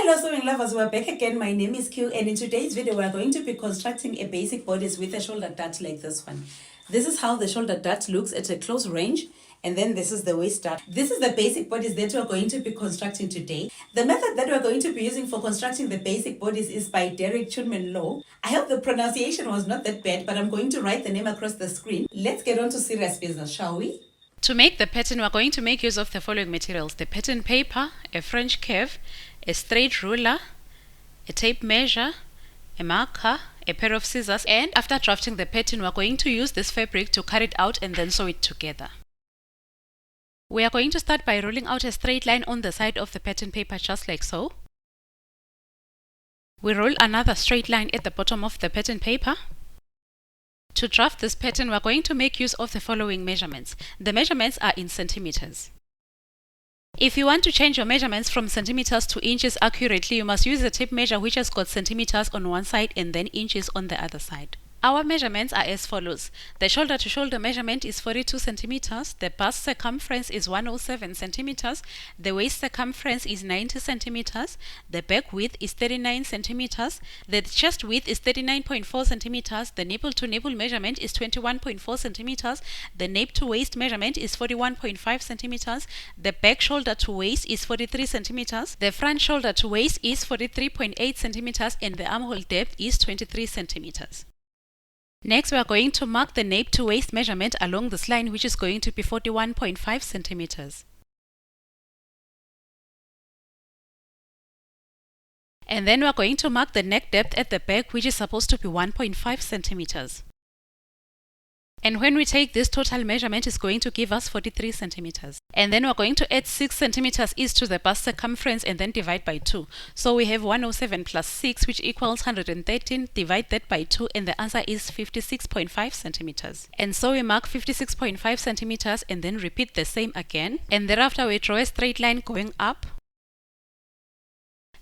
Hello sewing lovers, we're back again. My name is Q, and in today's video we're going to be constructing a basic bodice with a shoulder dart like this one. This is how the shoulder dart looks at a close range, and then this is the waist dart. This is the basic bodice that we're going to be constructing today. The method that we're going to be using for constructing the basic bodice is by Dennic Chunman Lo. I hope the pronunciation was not that bad, but I'm going to write the name across the screen. Let's get on to serious business, shall we? To make the pattern, we're going to make use of the following materials: the pattern paper, a French curve, a straight ruler, a tape measure, a marker, a pair of scissors, and after drafting the pattern, we're going to use this fabric to cut it out and then sew it together. We are going to start by rolling out a straight line on the side of the pattern paper, just like so. We roll another straight line at the bottom of the pattern paper. To draft this pattern, we're going to make use of the following measurements. The measurements are in centimeters. If you want to change your measurements from centimeters to inches accurately, you must use a tape measure which has got centimeters on one side and then inches on the other side. Our measurements are as follows. The shoulder to shoulder measurement is 42 centimeters, the bust circumference is 107 centimeters, the waist circumference is 90 centimeters, the back width is 39 centimeters, the chest width is 39.4 centimeters, the nipple to nipple measurement is 21.4 centimeters, the nape to waist measurement is 41.5 centimeters, the back shoulder to waist is 43 centimeters, the front shoulder to waist is 43.8 centimeters, and the armhole depth is 23 centimeters. Next, we are going to mark the nape to waist measurement along this line, which is going to be 41.5 centimeters. And then we are going to mark the neck depth at the back, which is supposed to be 1.5 centimeters. And when we take this total measurement, it's going to give us 43 centimeters. And then we're going to add 6 centimeters each to the bust circumference and then divide by 2. So we have 107 plus 6, which equals 113. Divide that by 2, and the answer is 56.5 centimeters. And so we mark 56.5 centimeters and then repeat the same again. And thereafter we draw a straight line going up.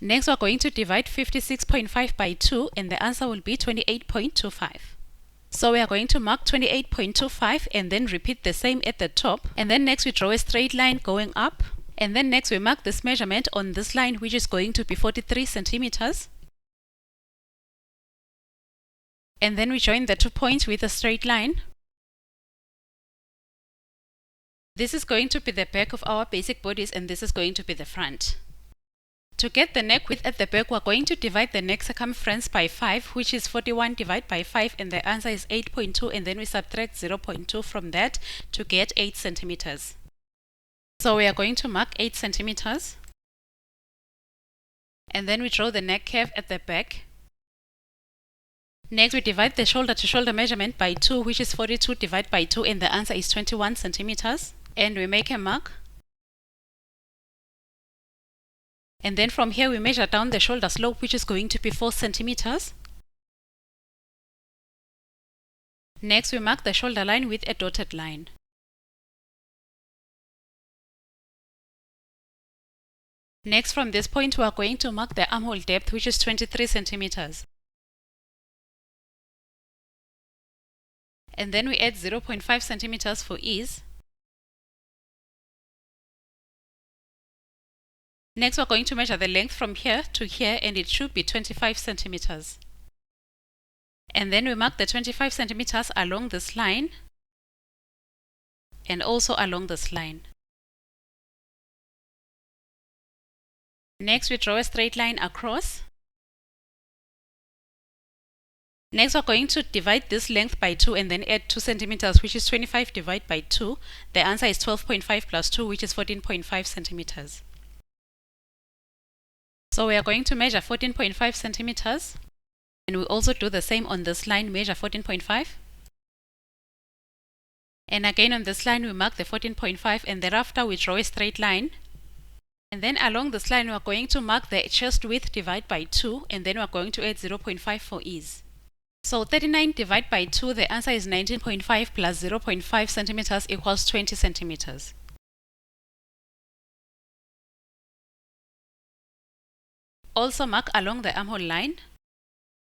Next, we're going to divide 56.5 by 2, and the answer will be 28.25. So we are going to mark 28.25 and then repeat the same at the top. And then next we draw a straight line going up. And then next we mark this measurement on this line, which is going to be 43 centimeters. And then we join the 2 points with a straight line. This is going to be the back of our basic bodice, and this is going to be the front. To get the neck width at the back, we're going to divide the neck circumference by 5, which is 41 divided by 5, and the answer is 8.2, and then we subtract 0.2 from that to get 8 centimeters. So we are going to mark 8 centimeters. And then we draw the neck curve at the back. Next we divide the shoulder to shoulder measurement by 2, which is 42 divided by 2, and the answer is 21 centimeters. And we make a mark. And then from here we measure down the shoulder slope, which is going to be 4 centimeters. Next we mark the shoulder line with a dotted line. Next, from this point we are going to mark the armhole depth, which is 23 centimeters. And then we add 0.5 centimeters for ease. Next, we're going to measure the length from here to here, and it should be 25 centimeters. And then we mark the 25 centimeters along this line and also along this line. Next, we draw a straight line across. Next, we're going to divide this length by 2 and then add 2 centimeters, which is 25 divided by 2. The answer is 12.5 plus 2, which is 14.5 centimeters. So we are going to measure 14.5 centimeters, and we also do the same on this line, measure 14.5. And again on this line we mark the 14.5, and thereafter we draw a straight line. And then along this line we are going to mark the chest width divided by 2, and then we are going to add 0.5 for ease. So 39 divided by 2, the answer is 19.5 plus 0.5 centimeters equals 20 centimeters. Also mark along the armhole line.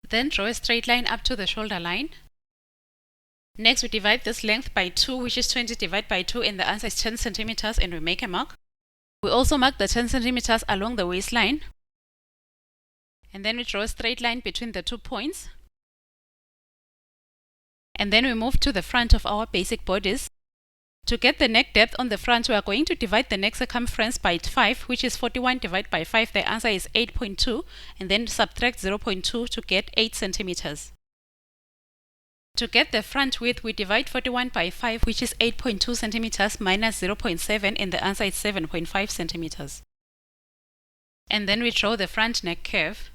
Then draw a straight line up to the shoulder line. Next we divide this length by 2, which is 20 divided by 2, and the answer is 10 centimeters, and we make a mark. We also mark the 10 centimeters along the waistline. And then we draw a straight line between the 2 points. And then we move to the front of our basic bodice. To get the neck depth on the front, we are going to divide the neck circumference by 5, which is 41 divided by 5. The answer is 8.2, and then subtract 0.2 to get 8 centimeters. To get the front width, we divide 41 by 5, which is 8.2 centimeters minus 0.7, and the answer is 7.5 centimeters. And then we draw the front neck curve.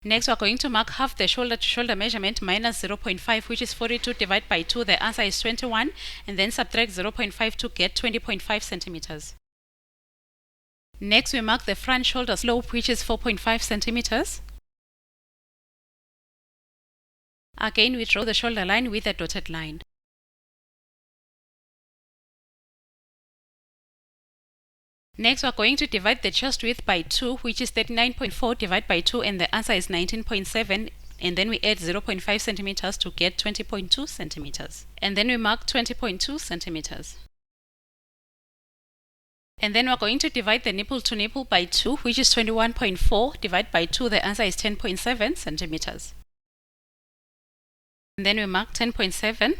Next, we are going to mark half the shoulder to shoulder measurement minus 0.5, which is 42 divided by 2. The answer is 21, and then subtract 0.5 to get 20.5 centimeters. Next, we mark the front shoulder slope, which is 4.5 centimeters. Again, we draw the shoulder line with a dotted line. Next, we are going to divide the chest width by 2, which is 39.4 divided by 2, and the answer is 19.7, and then we add 0.5 centimeters to get 20.2 centimeters. And then we mark 20.2 centimeters. And then we are going to divide the nipple to nipple by 2, which is 21.4 divided by 2, the answer is 10.7 centimeters. And then we mark 10.7.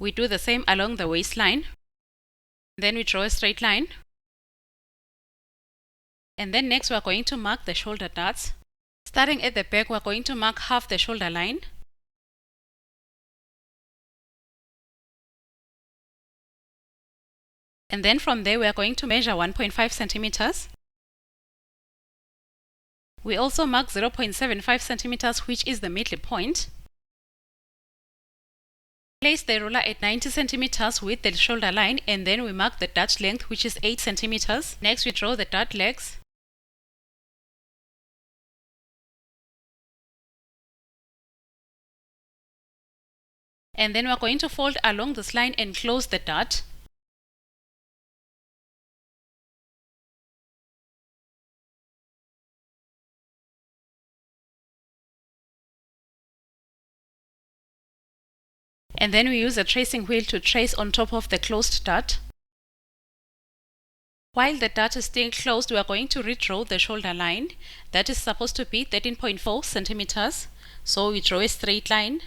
We do the same along the waistline. Then we draw a straight line. And then next we are going to mark the shoulder darts. Starting at the back, we are going to mark half the shoulder line. And then from there we are going to measure 1.5 centimeters. We also mark 0.75 centimeters, which is the middle point. Place the ruler at 90 centimeters with the shoulder line, and then we mark the dart length, which is 8 centimeters. Next, we draw the dart legs. And then we are going to fold along this line and close the dart. And then we use a tracing wheel to trace on top of the closed dart. While the dart is still closed, we are going to redraw the shoulder line. That is supposed to be 13.4 centimeters. So we draw a straight line.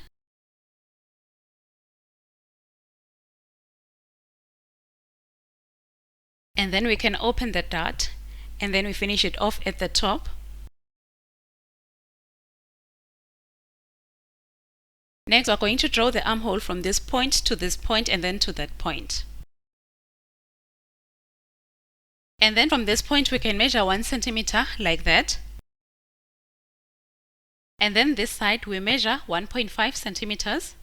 And then we can open the dart, and then we finish it off at the top. Next, we're going to draw the armhole from this point to this point and then to that point. And then from this point we can measure 1 centimeter like that. And then this side we measure 1.5 centimeters.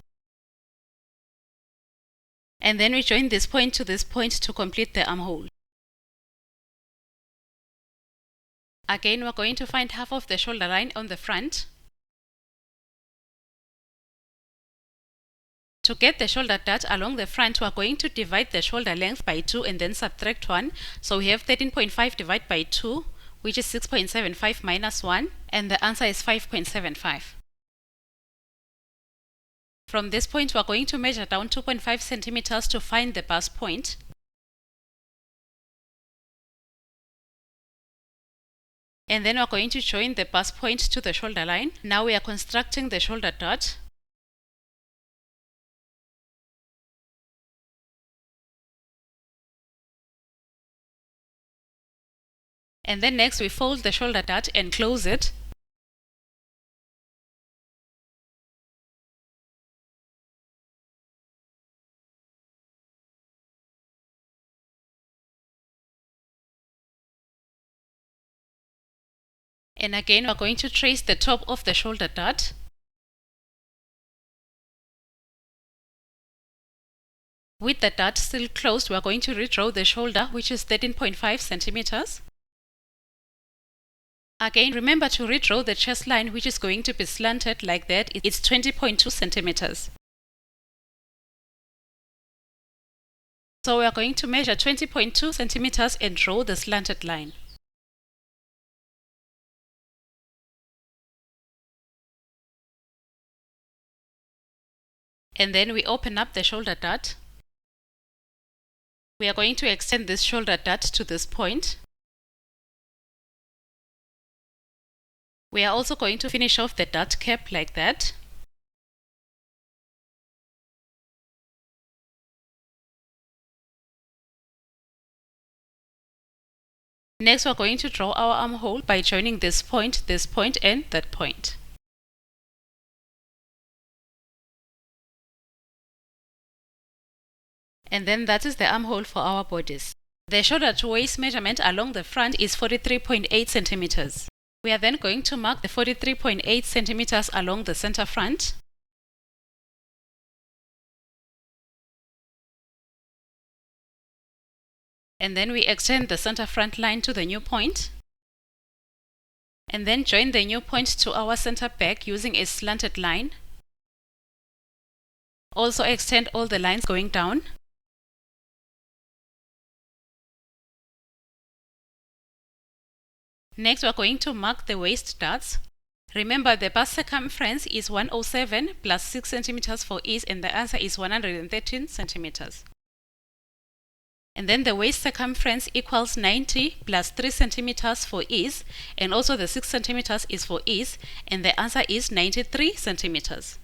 And then we join this point to this point to complete the armhole. Again, we're going to find half of the shoulder line on the front. To get the shoulder dart along the front, we are going to divide the shoulder length by 2 and then subtract 1. So we have 13.5 divided by 2, which is 6.75 minus 1, and the answer is 5.75. From this point, we are going to measure down 2.5 centimeters to find the bust point. And then we are going to join the bust point to the shoulder line. Now we are constructing the shoulder dart. And then next we fold the shoulder dart and close it. And again, we're going to trace the top of the shoulder dart. With the dart still closed, we are going to redraw the shoulder, which is 13.5 centimeters. Again, remember to redraw the chest line, which is going to be slanted like that. It's 20.2 centimeters. So we are going to measure 20.2 centimeters and draw the slanted line. And then we open up the shoulder dart. We are going to extend this shoulder dart to this point. We are also going to finish off the dart cap like that. Next, we're going to draw our armhole by joining this point, and that point. And then that is the armhole for our bodice. The shoulder to waist measurement along the front is 43.8 centimeters. We are then going to mark the 43.8 centimeters along the center front. And then we extend the center front line to the new point. And then join the new point to our center back using a slanted line. Also extend all the lines going down. Next, we're going to mark the waist darts. Remember, the bust circumference is 107 plus 6 centimeters for ease, and the answer is 113 centimeters. And then the waist circumference equals 90 plus 3 centimeters for ease, and also the 6 centimeters is for ease, and the answer is 93 centimeters.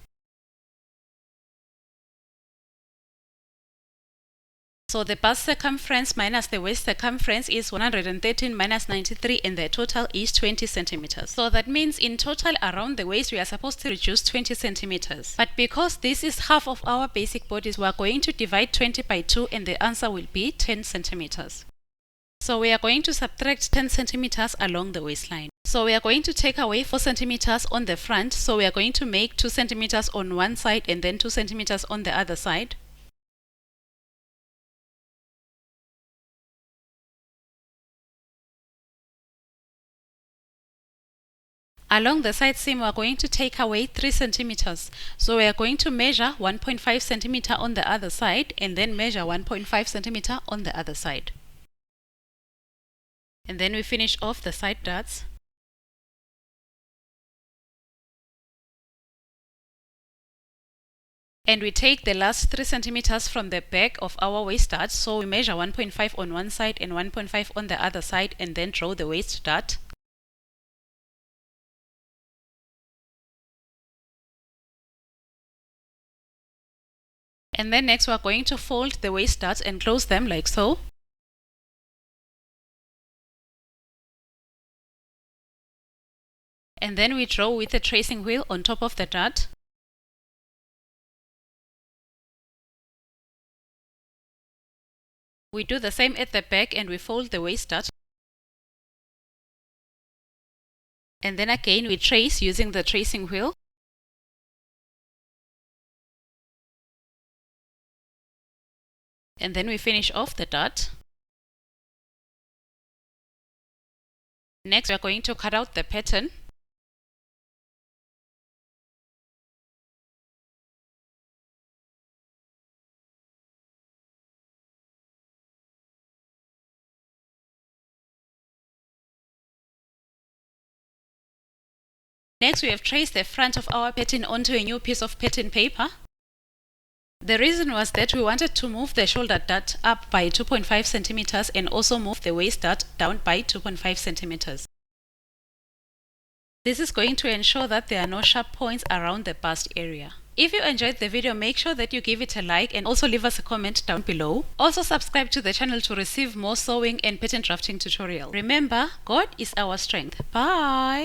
So the bust circumference minus the waist circumference is 113 minus 93, and the total is 20 centimeters. So that means in total around the waist we are supposed to reduce 20 centimeters. But because this is half of our basic bodice, we are going to divide 20 by 2, and the answer will be 10 centimeters. So we are going to subtract 10 centimeters along the waistline. So we are going to take away 4 centimeters on the front. So we are going to make 2 centimeters on one side and then 2 centimeters on the other side. Along the side seam, we are going to take away 3 centimeters. So we are going to measure 1.5 centimeter on the other side and then measure 1.5 centimeter on the other side. And then we finish off the side darts. And we take the last 3 centimeters from the back of our waist dart. So we measure 1.5 on one side and 1.5 on the other side, and then draw the waist dart. And then next we are going to fold the waist darts and close them like so. And then we draw with a tracing wheel on top of the dart. We do the same at the back and we fold the waist dart. And then again we trace using the tracing wheel. And then we finish off the dart. Next we are going to cut out the pattern. Next we have traced the front of our pattern onto a new piece of pattern paper. The reason was that we wanted to move the shoulder dart up by 2.5 centimeters and also move the waist dart down by 2.5 centimeters. This is going to ensure that there are no sharp points around the bust area. If you enjoyed the video, make sure that you give it a like and also leave us a comment down below. Also subscribe to the channel to receive more sewing and pattern drafting tutorials. Remember, God is our strength. Bye!